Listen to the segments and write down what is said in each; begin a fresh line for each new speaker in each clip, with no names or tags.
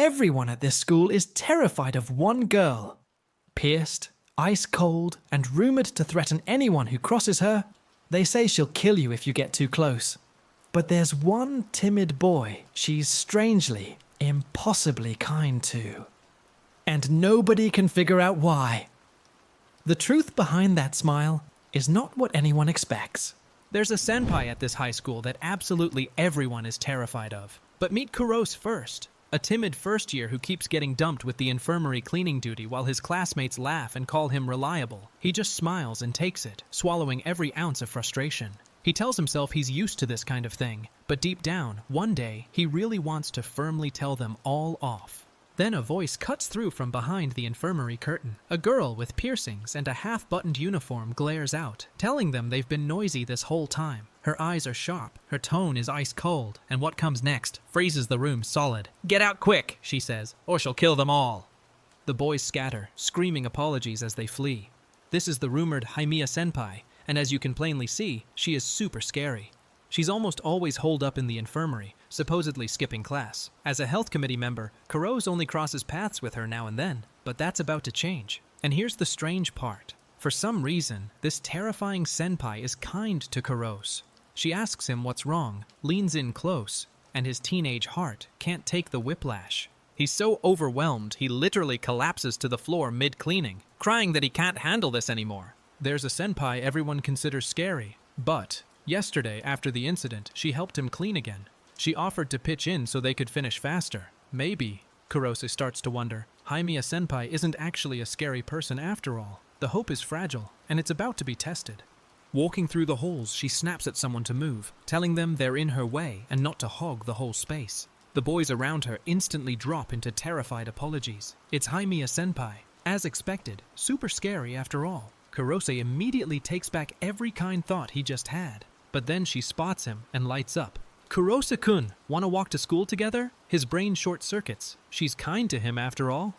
Everyone at this school is terrified of one girl. Pierced, ice cold, and rumored to threaten anyone who crosses her, they say she'll kill you if you get too close. But there's one timid boy she's strangely, impossibly kind to. And nobody can figure out why. The truth behind that smile is not what anyone expects.
There's a senpai at this high school that absolutely everyone is terrified of. But meet Kurose first, a timid first year who keeps getting dumped with the infirmary cleaning duty while his classmates laugh and call him reliable. He just smiles and takes it, swallowing every ounce of frustration. He tells himself he's used to this kind of thing, but deep down, one day, he really wants to firmly tell them all off. Then a voice cuts through from behind the infirmary curtain. A girl with piercings and a half-buttoned uniform glares out, telling them they've been noisy this whole time. Her eyes are sharp, her tone is ice cold, and what comes next freezes the room solid. "Get out quick," she says, "or she'll kill them all." The boys scatter, screaming apologies as they flee. This is the rumored Haimiya-Senpai, and as you can plainly see, she is super scary. She's almost always holed up in the infirmary, supposedly skipping class. As a health committee member, Kurose only crosses paths with her now and then, but that's about to change. And here's the strange part. For some reason, this terrifying senpai is kind to Kurose. She asks him what's wrong, leans in close, and his teenage heart can't take the whiplash. He's so overwhelmed, he literally collapses to the floor mid-cleaning, crying that he can't handle this anymore. There's a senpai everyone considers scary, but yesterday, after the incident, she helped him clean again. She offered to pitch in so they could finish faster. Maybe, Kurose starts to wonder, Haimiya-Senpai isn't actually a scary person after all. The hope is fragile, and it's about to be tested. Walking through the halls, she snaps at someone to move, telling them they're in her way and not to hog the whole space. The boys around her instantly drop into terrified apologies. It's Haimiya-Senpai. As expected, super scary after all. Kurose immediately takes back every kind thought he just had. But then she spots him and lights up. "Kurose-kun, wanna walk to school together?" His brain short-circuits. She's kind to him after all.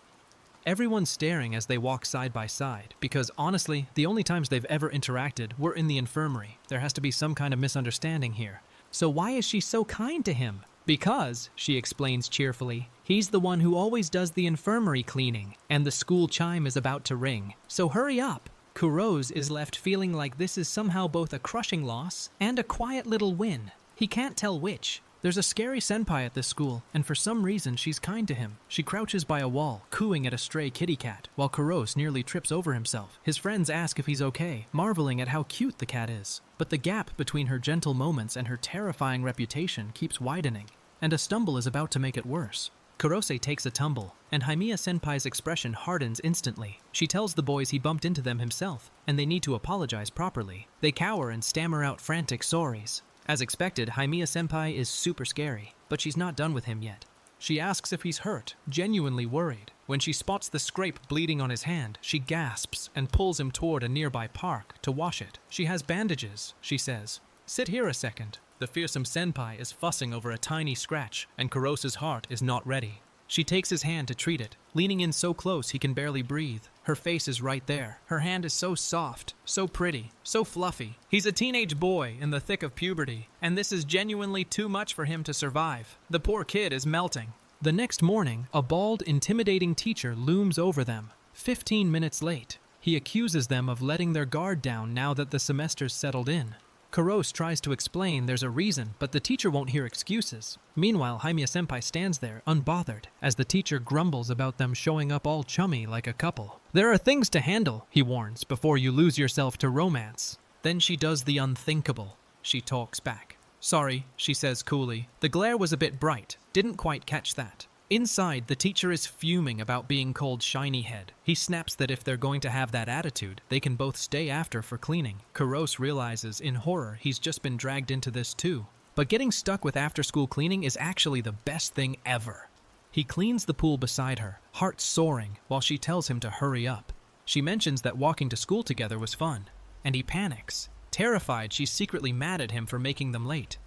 Everyone's staring as they walk side by side, because honestly, the only times they've ever interacted were in the infirmary. There has to be some kind of misunderstanding here. So why is she so kind to him? Because, she explains cheerfully, he's the one who always does the infirmary cleaning, and the school chime is about to ring. So hurry up. Kurose is left feeling like this is somehow both a crushing loss and a quiet little win. He can't tell which. There's a scary senpai at this school, and for some reason she's kind to him. She crouches by a wall, cooing at a stray kitty cat, while Kurose nearly trips over himself. His friends ask if he's okay, marveling at how cute the cat is. But the gap between her gentle moments and her terrifying reputation keeps widening, and a stumble is about to make it worse. Kurose takes a tumble, and Haimiya-Senpai's expression hardens instantly. She tells the boys he bumped into them himself, and they need to apologize properly. They cower and stammer out frantic sorries. As expected, Haimiya-Senpai is super scary, but she's not done with him yet. She asks if he's hurt, genuinely worried. When she spots the scrape bleeding on his hand, she gasps and pulls him toward a nearby park to wash it. She has bandages, she says. "Sit here a second." The fearsome senpai is fussing over a tiny scratch, and Kurose's heart is not ready. She takes his hand to treat it, leaning in so close he can barely breathe. Her face is right there. Her hand is so soft, so pretty, so fluffy. He's a teenage boy in the thick of puberty, and this is genuinely too much for him to survive. The poor kid is melting. The next morning, a bald, intimidating teacher looms over them, 15 minutes late. He accuses them of letting their guard down now that the semester's settled in. Kurose tries to explain there's a reason, but the teacher won't hear excuses. Meanwhile, Haimiya-Senpai stands there, unbothered, as the teacher grumbles about them showing up all chummy like a couple. "There are things to handle," he warns, "before you lose yourself to romance." Then she does the unthinkable. She talks back. "Sorry," she says coolly. "The glare was a bit bright. Didn't quite catch that." Inside, the teacher is fuming about being called shiny head. He snaps that if they're going to have that attitude, they can both stay after for cleaning. Kurose realizes, in horror, he's just been dragged into this too. But getting stuck with after-school cleaning is actually the best thing ever. He cleans the pool beside her, heart soaring, while she tells him to hurry up. She mentions that walking to school together was fun, and he panics, terrified she's secretly mad at him for making them late.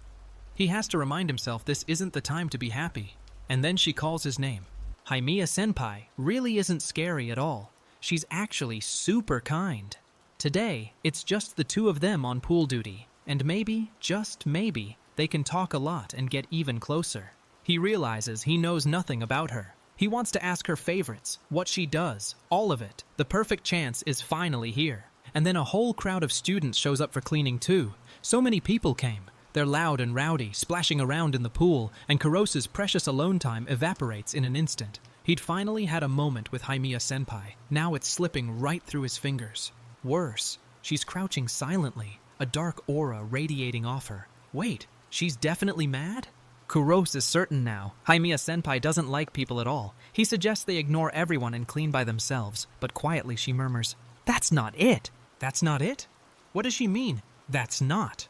He has to remind himself this isn't the time to be happy. And then she calls his name. Haimiya-Senpai really isn't scary at all. She's actually super kind. Today, it's just the two of them on pool duty. And maybe, just maybe, they can talk a lot and get even closer. He realizes he knows nothing about her. He wants to ask her favorites, what she does, all of it. The perfect chance is finally here. And then a whole crowd of students shows up for cleaning too. So many people came. They're loud and rowdy, splashing around in the pool, and Kurosa's precious alone time evaporates in an instant. He'd finally had a moment with Haimiya-Senpai. Now it's slipping right through his fingers. Worse, she's crouching silently, a dark aura radiating off her. Wait, she's definitely mad? Kurosa is certain now. Haimiya-Senpai doesn't like people at all. He suggests they ignore everyone and clean by themselves, but quietly she murmurs, "That's not it." That's not it? What does she mean, that's not?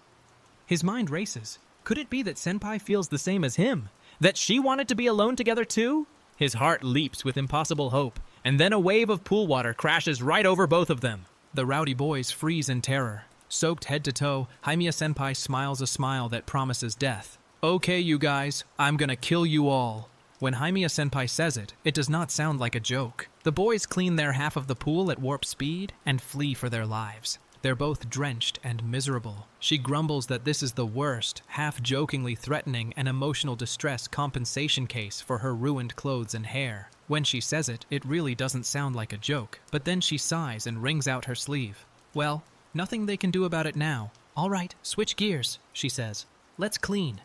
His mind races. Could it be that Senpai feels the same as him? That she wanted to be alone together too? His heart leaps with impossible hope, and then a wave of pool water crashes right over both of them. The rowdy boys freeze in terror. Soaked head to toe, Haimiya-Senpai smiles a smile that promises death. "Okay, you guys, I'm gonna kill you all." When Haimiya-Senpai says it, it does not sound like a joke. The boys clean their half of the pool at warp speed and flee for their lives. They're both drenched and miserable. She grumbles that this is the worst, half-jokingly threatening and emotional distress compensation case for her ruined clothes and hair. When she says it, it really doesn't sound like a joke. But then she sighs and wrings out her sleeve. Well, nothing they can do about it now. "All right, switch gears," she says. "Let's clean."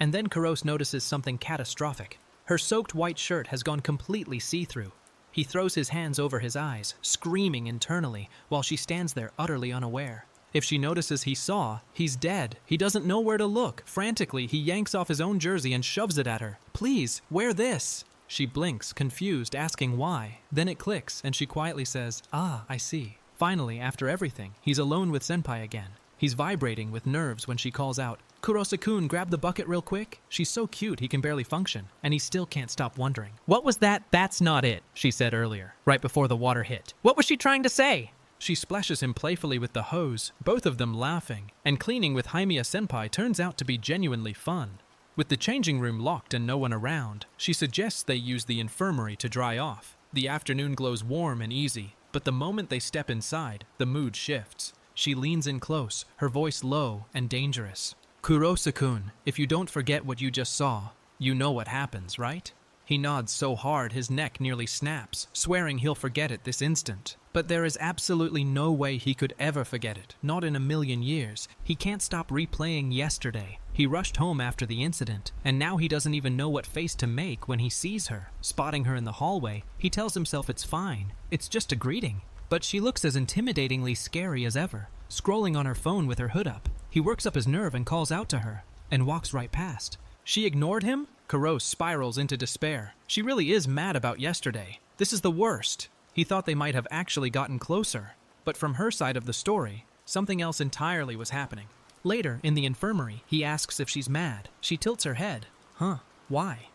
And then Kurosa notices something catastrophic. Her soaked white shirt has gone completely see-through. He throws his hands over his eyes, screaming internally, while she stands there utterly unaware. If she notices he saw, he's dead. He doesn't know where to look. Frantically, he yanks off his own jersey and shoves it at her. "Please, wear this." She blinks, confused, asking why. Then it clicks, and she quietly says, "Ah, I see." Finally, after everything, he's alone with Senpai again. He's vibrating with nerves when she calls out, "Kurosa-kun, grab the bucket real quick." She's so cute he can barely function, and he still can't stop wondering. "What was that? That's not it," she said earlier, right before the water hit. "What was she trying to say?" She splashes him playfully with the hose, both of them laughing, and cleaning with Haimiya-Senpai turns out to be genuinely fun. With the changing room locked and no one around, she suggests they use the infirmary to dry off. The afternoon glows warm and easy, but the moment they step inside, the mood shifts. She leans in close, her voice low and dangerous. "Kurosa-kun, if you don't forget what you just saw, you know what happens, right?" He nods so hard his neck nearly snaps, swearing he'll forget it this instant. But there is absolutely no way he could ever forget it, not in a million years. He can't stop replaying yesterday. He rushed home after the incident, and now he doesn't even know what face to make when he sees her. Spotting her in the hallway, he tells himself it's fine. It's just a greeting. But she looks as intimidatingly scary as ever, scrolling on her phone with her hood up. He works up his nerve and calls out to her, and walks right past. She ignored him? Kurosa spirals into despair. She really is mad about yesterday. This is the worst. He thought they might have actually gotten closer. But from her side of the story, something else entirely was happening. Later, in the infirmary, he asks if she's mad. She tilts her head. Huh, why?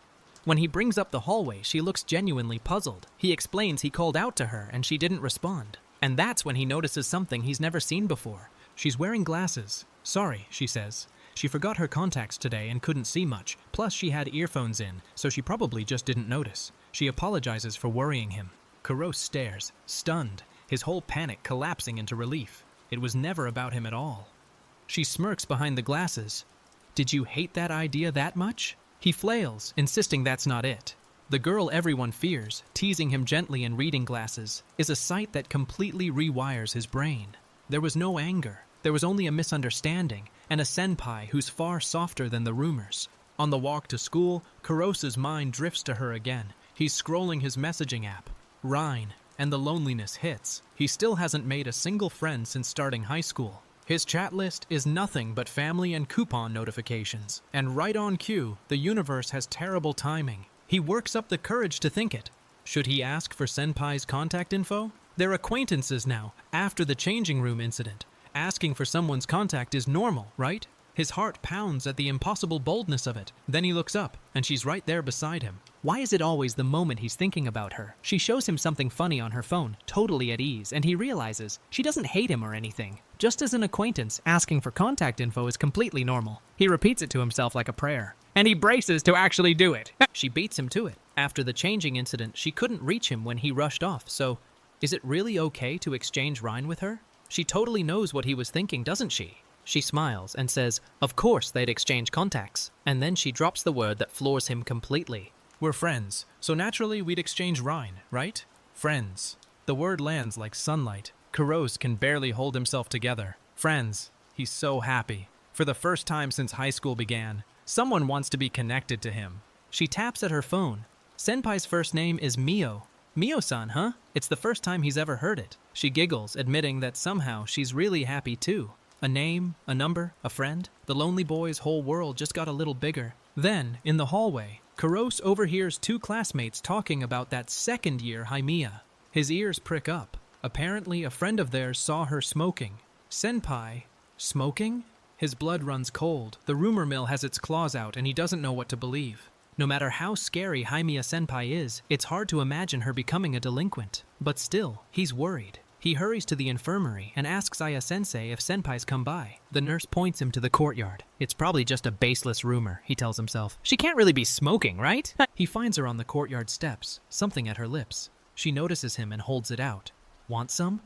When he brings up the hallway, she looks genuinely puzzled. He explains he called out to her and she didn't respond. And that's when he notices something he's never seen before. She's wearing glasses. "Sorry," she says. She forgot her contacts today and couldn't see much. Plus, she had earphones in, so she probably just didn't notice. She apologizes for worrying him. Kurosa stares, stunned, his whole panic collapsing into relief. It was never about him at all. She smirks behind the glasses. "Did you hate that idea that much?" He flails, insisting that's not it. The girl everyone fears, teasing him gently in reading glasses, is a sight that completely rewires his brain. There was no anger. There was only a misunderstanding, and a senpai who's far softer than the rumors. On the walk to school, Kurosa's mind drifts to her again. He's scrolling his messaging app, Rhine, and the loneliness hits. He still hasn't made a single friend since starting high school. His chat list is nothing but family and coupon notifications. And right on cue, the universe has terrible timing. He works up the courage to think it. Should he ask for Senpai's contact info? They're acquaintances now, after the changing room incident. Asking for someone's contact is normal, right? His heart pounds at the impossible boldness of it. Then he looks up, and she's right there beside him. Why is it always the moment he's thinking about her? She shows him something funny on her phone, totally at ease, and he realizes she doesn't hate him or anything. Just as an acquaintance, asking for contact info is completely normal. He repeats it to himself like a prayer. And he braces to actually do it. She beats him to it. After the changing incident, she couldn't reach him when he rushed off, so is it really okay to exchange Rhine with her? She totally knows what he was thinking, doesn't she? She smiles and says, of course they'd exchange contacts. And then she drops the word that floors him completely. We're friends, so naturally we'd exchange Rhine, right? Friends. The word lands like sunlight. Kuros can barely hold himself together. Friends. He's so happy. For the first time since high school began, someone wants to be connected to him. She taps at her phone. Senpai's first name is Mio. Mio-san, huh? It's the first time he's ever heard it. She giggles, admitting that somehow she's really happy too. A name, a number, a friend. The lonely boy's whole world just got a little bigger. Then, in the hallway, Kuros overhears two classmates talking about that second-year Haimiya. His ears prick up. Apparently, a friend of theirs saw her smoking. Senpai, smoking? His blood runs cold. The rumor mill has its claws out, and he doesn't know what to believe. No matter how scary Haimiya-Senpai is, it's hard to imagine her becoming a delinquent. But still, he's worried. He hurries to the infirmary and asks Aya-sensei if Senpai's come by. The nurse points him to the courtyard. It's probably just a baseless rumor, he tells himself. She can't really be smoking, right? He finds her on the courtyard steps, something at her lips. She notices him and holds it out. Want some?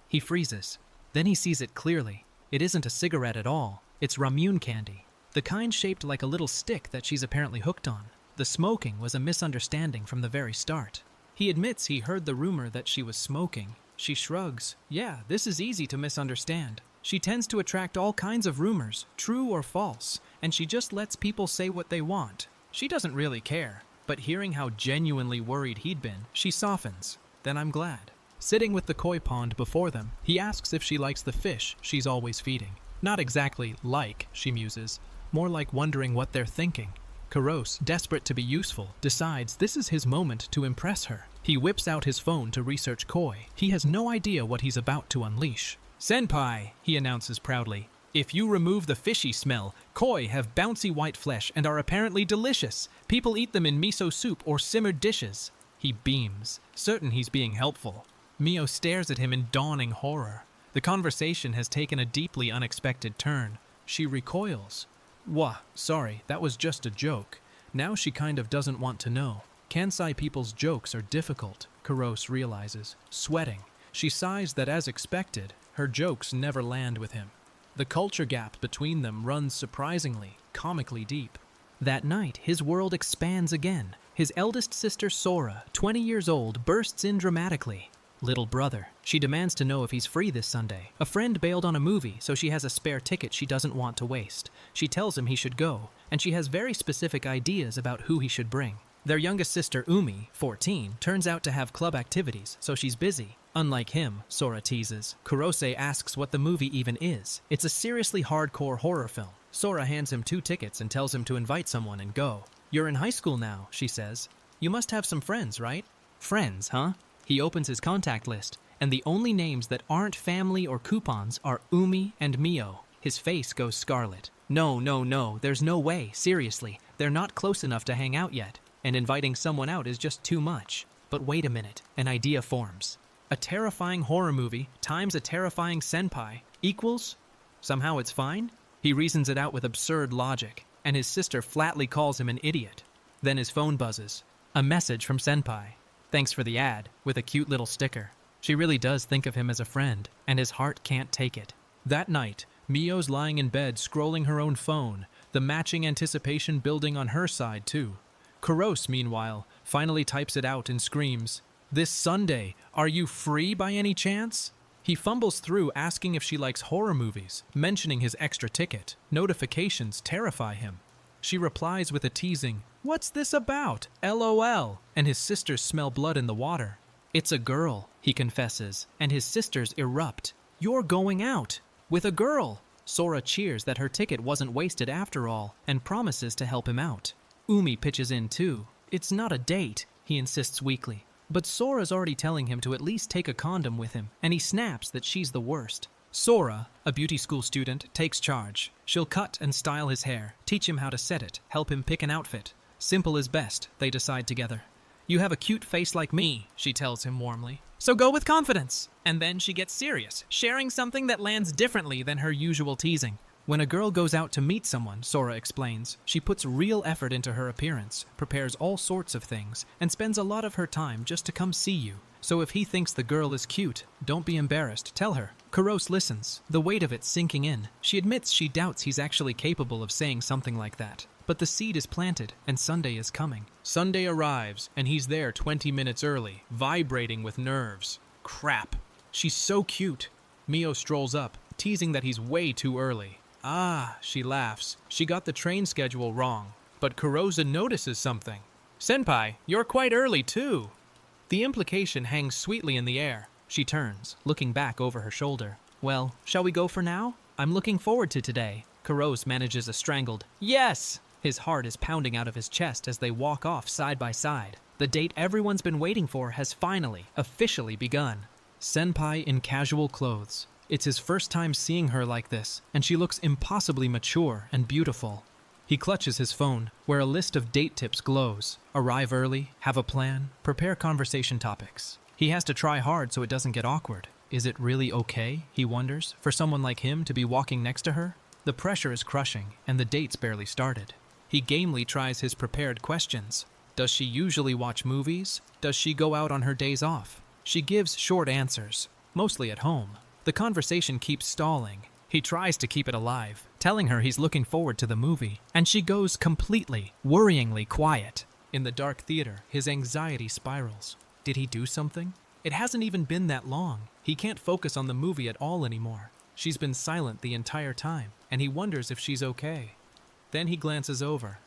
He freezes. Then he sees it clearly. It isn't a cigarette at all. It's ramune candy. The kind shaped like a little stick that she's apparently hooked on. The smoking was a misunderstanding from the very start. He admits he heard the rumor that she was smoking. She shrugs. Yeah, this is easy to misunderstand. She tends to attract all kinds of rumors, true or false, and she just lets people say what they want. She doesn't really care, but hearing how genuinely worried he'd been, she softens. Then I'm glad. Sitting with the koi pond before them, he asks if she likes the fish she's always feeding. Not exactly like, she muses, more like wondering what they're thinking. Kuros, desperate to be useful, decides this is his moment to impress her. He whips out his phone to research koi. He has no idea what he's about to unleash. Senpai, he announces proudly. If you remove the fishy smell, koi have bouncy white flesh and are apparently delicious. People eat them in miso soup or simmered dishes. He beams, certain he's being helpful. Mio stares at him in dawning horror. The conversation has taken a deeply unexpected turn. She recoils. Wah, sorry, that was just a joke. Now she kind of doesn't want to know. Kansai people's jokes are difficult, Kuros realizes, sweating. She sighs that, as expected, her jokes never land with him. The culture gap between them runs surprisingly, comically deep. That night, his world expands again. His eldest sister Sora, 20 years old, bursts in dramatically. Little brother. She demands to know if he's free this Sunday. A friend bailed on a movie, so she has a spare ticket she doesn't want to waste. She tells him he should go, and she has very specific ideas about who he should bring. Their youngest sister, Umi, 14, turns out to have club activities, so she's busy. Unlike him, Sora teases. Kurose asks what the movie even is. It's a seriously hardcore horror film. Sora hands him 2 tickets and tells him to invite someone and go. You're in high school now, she says. You must have some friends, right? Friends, huh? He opens his contact list, and the only names that aren't family or coupons are Umi and Mio. His face goes scarlet. No, there's no way, seriously. They're not close enough to hang out yet, and inviting someone out is just too much. But wait a minute, an idea forms. A terrifying horror movie times a terrifying senpai equals? Somehow it's fine? He reasons it out with absurd logic, and his sister flatly calls him an idiot. Then his phone buzzes. A message from senpai. Thanks for the ad, with a cute little sticker. She really does think of him as a friend, and his heart can't take it. That night, Mio's lying in bed scrolling her own phone, the matching anticipation building on her side too. Kuros, meanwhile, finally types it out and screams, "This Sunday, are you free by any chance?" He fumbles through asking if she likes horror movies, mentioning his extra ticket. Notifications terrify him. She replies with a teasing, "What's this about? LOL." And his sisters smell blood in the water. It's a girl, he confesses, and his sisters erupt. You're going out with a girl. Sora cheers that her ticket wasn't wasted after all and promises to help him out. Umi pitches in too. It's not a date, he insists weakly. But Sora's already telling him to at least take a condom with him, and he snaps that she's the worst. Sora, a beauty school student, takes charge. She'll cut and style his hair, teach him how to set it, help him pick an outfit. Simple is best, they decide together. You have a cute face like me, she tells him warmly. So go with confidence. And then she gets serious, sharing something that lands differently than her usual teasing. When a girl goes out to meet someone, Sora explains, she puts real effort into her appearance, prepares all sorts of things, and spends a lot of her time just to come see you. So if he thinks the girl is cute, don't be embarrassed, tell her. Kurose listens, the weight of it sinking in. She admits she doubts he's actually capable of saying something like that. But the seed is planted, and Sunday is coming. Sunday arrives, and he's there 20 minutes early, vibrating with nerves. Crap. She's so cute. Mio strolls up, teasing that he's way too early. Ah, she laughs. She got the train schedule wrong. But Kurosa notices something. Senpai, you're quite early too. The implication hangs sweetly in the air. She turns, looking back over her shoulder. Well, shall we go for now? I'm looking forward to today. Kurose manages a strangled yes. His heart is pounding out of his chest as they walk off side by side. The date everyone's been waiting for has finally, officially begun. Senpai in casual clothes. It's his first time seeing her like this, and she looks impossibly mature and beautiful. He clutches his phone, where a list of date tips glows. Arrive early, have a plan, prepare conversation topics. He has to try hard so it doesn't get awkward. Is it really okay, he wonders, for someone like him to be walking next to her? The pressure is crushing, and the date's barely started. He gamely tries his prepared questions. Does she usually watch movies? Does she go out on her days off? She gives short answers, mostly at home. The conversation keeps stalling. He tries to keep it alive, telling her he's looking forward to the movie, and she goes completely, worryingly quiet. In the dark theater, his anxiety spirals. Did he do something? It hasn't even been that long. He can't focus on the movie at all anymore. She's been silent the entire time, and he wonders if she's okay. Then he glances over,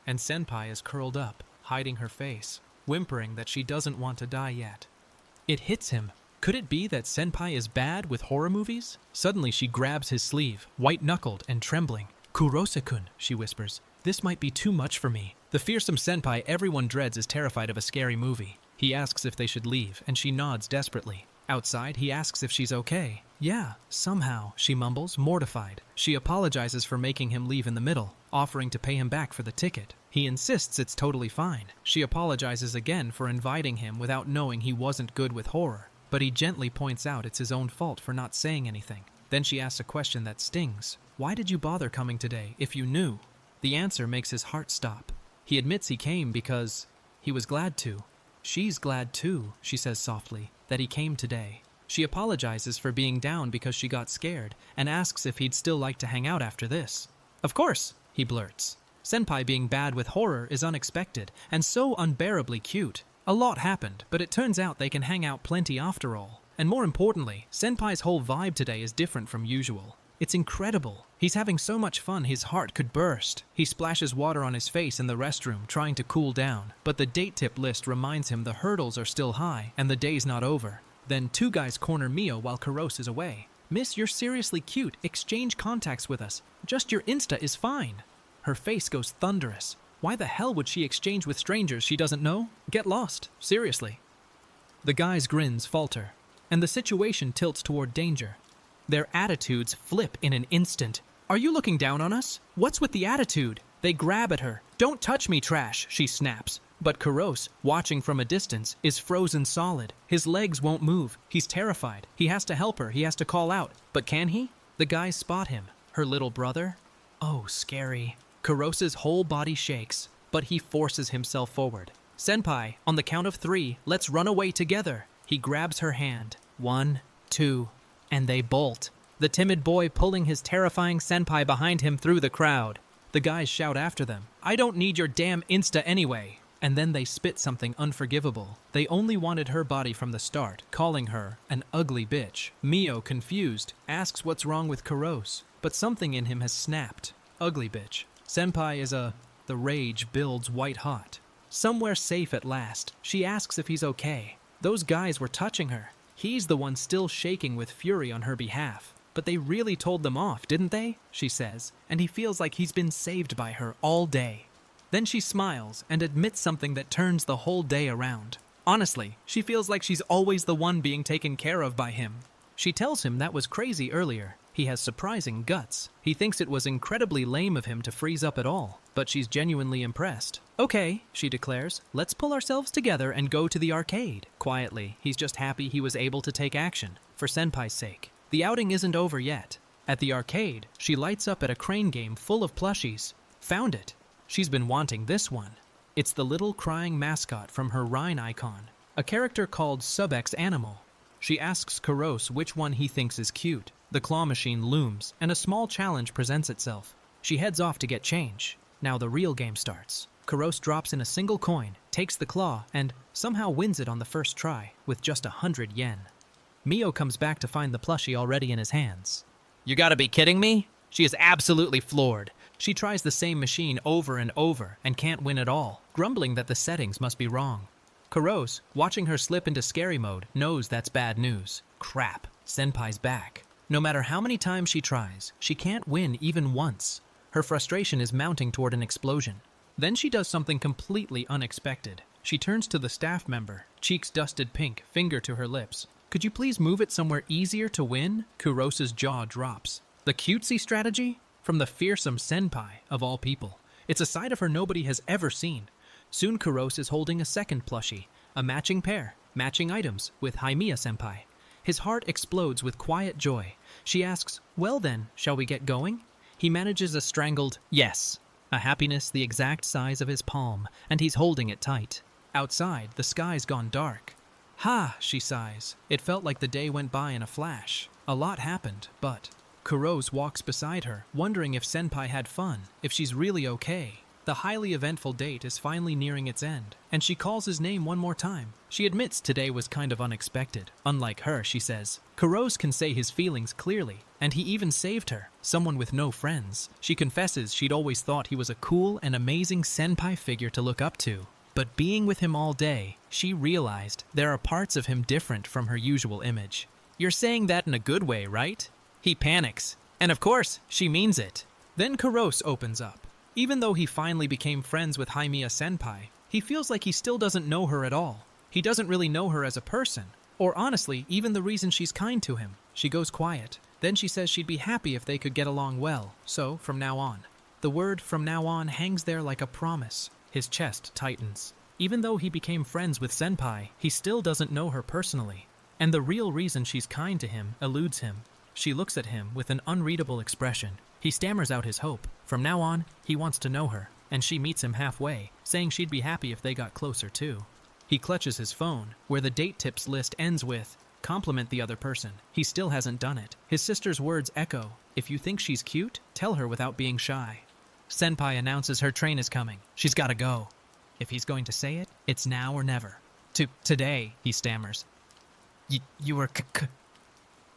and Senpai is curled up, hiding her face, whimpering that she doesn't want to die yet. It hits him. Could it be that Senpai is bad with horror movies? Suddenly she grabs his sleeve, white-knuckled and trembling. Kurose-kun, she whispers, this might be too much for me. The fearsome Senpai everyone dreads is terrified of a scary movie. He asks if they should leave, and she nods desperately. Outside, he asks if she's okay. Yeah, somehow, she mumbles, mortified. She apologizes for making him leave in the middle, offering to pay him back for the ticket. He insists it's totally fine. She apologizes again for inviting him without knowing he wasn't good with horror. But he gently points out it's his own fault for not saying anything. Then she asks a question that stings. Why did you bother coming today if you knew? The answer makes his heart stop. He admits he came because he was glad to. She's glad too, she says softly, that he came today. She apologizes for being down because she got scared and asks if he'd still like to hang out after this. Of course, he blurts. Senpai being bad with horror is unexpected and so unbearably cute. A lot happened, but it turns out they can hang out plenty after all. And more importantly, Senpai's whole vibe today is different from usual. It's incredible. He's having so much fun his heart could burst. He splashes water on his face in the restroom, trying to cool down. But the date tip list reminds him the hurdles are still high and the day's not over. Then two guys corner Mio while Kurose is away. Miss, you're seriously cute. Exchange contacts with us. Just your Insta is fine. Her face goes thunderous. Why the hell would she exchange with strangers she doesn't know? Get lost. Seriously. The guy's grins falter, and the situation tilts toward danger. Their attitudes flip in an instant. Are you looking down on us? What's with the attitude? They grab at her. Don't touch me, trash, she snaps. But Kurose, watching from a distance, is frozen solid. His legs won't move. He's terrified. He has to help her. He has to call out. But can he? The guys spot him. Her little brother? Oh, scary. Kurose's whole body shakes, but he forces himself forward. Senpai, on the count of 3, let's run away together. He grabs her hand. 1, 2, and they bolt. The timid boy pulling his terrifying senpai behind him through the crowd. The guys shout after them, I don't need your damn Insta anyway. And then they spit something unforgivable. They only wanted her body from the start, calling her an ugly bitch. Mio, confused, asks what's wrong with Kurose, but something in him has snapped. Ugly bitch. Senpai is the rage builds white hot. Somewhere safe at last, she asks if he's okay. Those guys were touching her. He's the one still shaking with fury on her behalf. But they really told them off, didn't they? She says, and he feels like he's been saved by her all day. Then she smiles and admits something that turns the whole day around. Honestly, she feels like she's always the one being taken care of by him. She tells him that was crazy earlier. He has surprising guts. He thinks it was incredibly lame of him to freeze up at all, but she's genuinely impressed. Okay, she declares, let's pull ourselves together and go to the arcade. Quietly, he's just happy he was able to take action, for Senpai's sake. The outing isn't over yet. At the arcade, she lights up at a crane game full of plushies. Found it. She's been wanting this one. It's the little crying mascot from her Rhine icon, a character called Subex Animal. She asks Kurose which one he thinks is cute. The claw machine looms, and a small challenge presents itself. She heads off to get change. Now the real game starts. Kurose drops in a single coin, takes the claw, and somehow wins it on the first try, with just 100 yen. Mio comes back to find the plushie already in his hands. You gotta be kidding me? She is absolutely floored. She tries the same machine over and over and can't win at all, grumbling that the settings must be wrong. Kurose, watching her slip into scary mode, knows that's bad news. Crap, Senpai's back. No matter how many times she tries, she can't win even once. Her frustration is mounting toward an explosion. Then she does something completely unexpected. She turns to the staff member, cheeks dusted pink, finger to her lips. Could you please move it somewhere easier to win? Kurose's jaw drops. The cutesy strategy? From the fearsome senpai, of all people. It's a side of her nobody has ever seen. Soon Kurose is holding a second plushie, a matching pair, matching items, with Haimiya-Senpai. His heart explodes with quiet joy. She asks, well then, shall we get going? He manages a strangled yes. A happiness the exact size of his palm, and he's holding it tight. Outside, the sky's gone dark. Ha, she sighs. It felt like the day went by in a flash. A lot happened, but... Kurose walks beside her, wondering if Senpai had fun, if she's really okay. The highly eventful date is finally nearing its end, and she calls his name one more time. She admits today was kind of unexpected. Unlike her, she says. Kurose can say his feelings clearly, and he even saved her, someone with no friends. She confesses she'd always thought he was a cool and amazing senpai figure to look up to. But being with him all day, she realized there are parts of him different from her usual image. You're saying that in a good way, right? He panics. And of course, she means it. Then Kurose opens up. Even though he finally became friends with Haimiya-Senpai, he feels like he still doesn't know her at all. He doesn't really know her as a person, or honestly, even the reason she's kind to him. She goes quiet. Then she says she'd be happy if they could get along well, so from now on. The word from now on hangs there like a promise. His chest tightens. Even though he became friends with Senpai, he still doesn't know her personally. And the real reason she's kind to him eludes him. She looks at him with an unreadable expression. He stammers out his hope. From now on, he wants to know her, and she meets him halfway, saying she'd be happy if they got closer too. He clutches his phone, where the date tips list ends with, compliment the other person. He still hasn't done it. His sister's words echo, if you think she's cute, tell her without being shy. Senpai announces her train is coming. She's gotta go. If he's going to say it, it's now or never. Today, he stammers. You were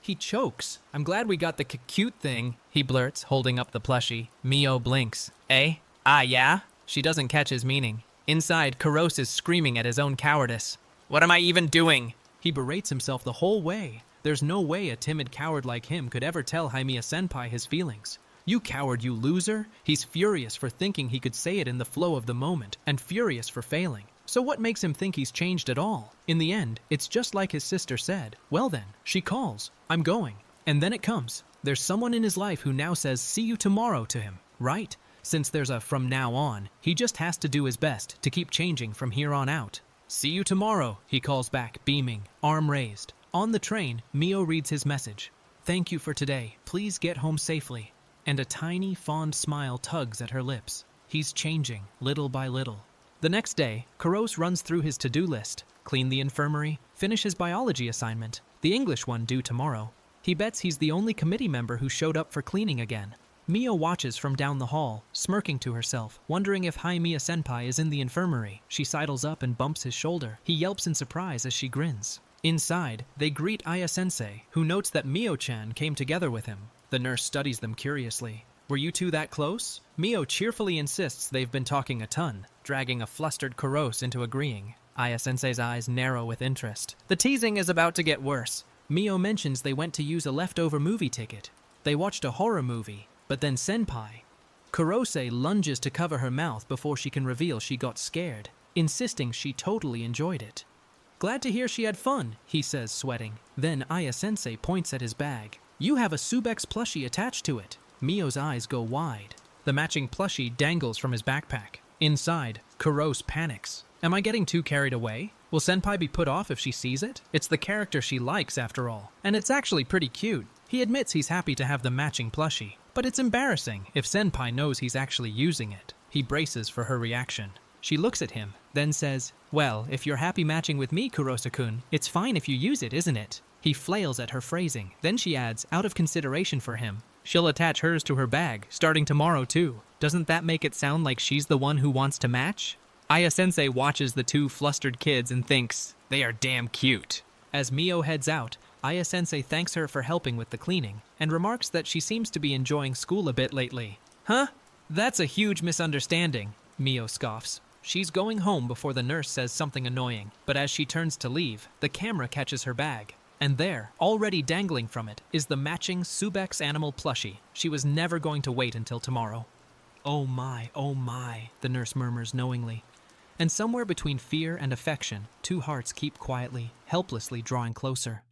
He chokes. I'm glad we got the cute thing, he blurts, holding up the plushie. Mio blinks. Eh? Ah, yeah? She doesn't catch his meaning. Inside, Kurose is screaming at his own cowardice. What am I even doing? He berates himself the whole way. There's no way a timid coward like him could ever tell Haimiya-Senpai his feelings. You coward, you loser. He's furious for thinking he could say it in the flow of the moment, and furious for failing. So what makes him think he's changed at all? In the end, it's just like his sister said. Well then, she calls. I'm going. And then it comes. There's someone in his life who now says see you tomorrow to him, right? Since there's a from now on, he just has to do his best to keep changing from here on out. See you tomorrow, he calls back, beaming, arm raised. On the train, Mio reads his message. Thank you for today. Please get home safely. And a tiny, fond smile tugs at her lips. He's changing, little by little. The next day, Kurose runs through his to-do list. Clean the infirmary, finish his biology assignment, the English one due tomorrow. He bets he's the only committee member who showed up for cleaning again. Mio watches from down the hall, smirking to herself, wondering if Haimiya-Senpai is in the infirmary. She sidles up and bumps his shoulder. He yelps in surprise as she grins. Inside, they greet Aya-sensei, who notes that Mio-chan came together with him. The nurse studies them curiously. Were you two that close? Mio cheerfully insists they've been talking a ton, dragging a flustered Kurose into agreeing. Aya-sensei's eyes narrow with interest. The teasing is about to get worse. Mio mentions they went to use a leftover movie ticket. They watched a horror movie, but then Senpai. Kurose lunges to cover her mouth before she can reveal she got scared, insisting she totally enjoyed it. Glad to hear she had fun, he says, sweating. Then Aya-sensei points at his bag. You have a Subex plushie attached to it. Mio's eyes go wide. The matching plushie dangles from his backpack. Inside, Kurose panics. Am I getting too carried away? Will Senpai be put off if she sees it? It's the character she likes, after all. And it's actually pretty cute. He admits he's happy to have the matching plushie. But it's embarrassing if Senpai knows he's actually using it. He braces for her reaction. She looks at him, then says, "Well, if you're happy matching with me, Kurosa-kun, it's fine if you use it, isn't it?" He flails at her phrasing. Then she adds, out of consideration for him, she'll attach hers to her bag, starting tomorrow too. Doesn't that make it sound like she's the one who wants to match? Aya-sensei watches the two flustered kids and thinks, they are damn cute. As Mio heads out, Aya-sensei thanks her for helping with the cleaning, and remarks that she seems to be enjoying school a bit lately. Huh? That's a huge misunderstanding, Mio scoffs. She's going home before the nurse says something annoying, but as she turns to leave, the camera catches her bag. And there, already dangling from it, is the matching Subex animal plushie. She was never going to wait until tomorrow. Oh my, the nurse murmurs knowingly. And somewhere between fear and affection, two hearts keep quietly, helplessly drawing closer.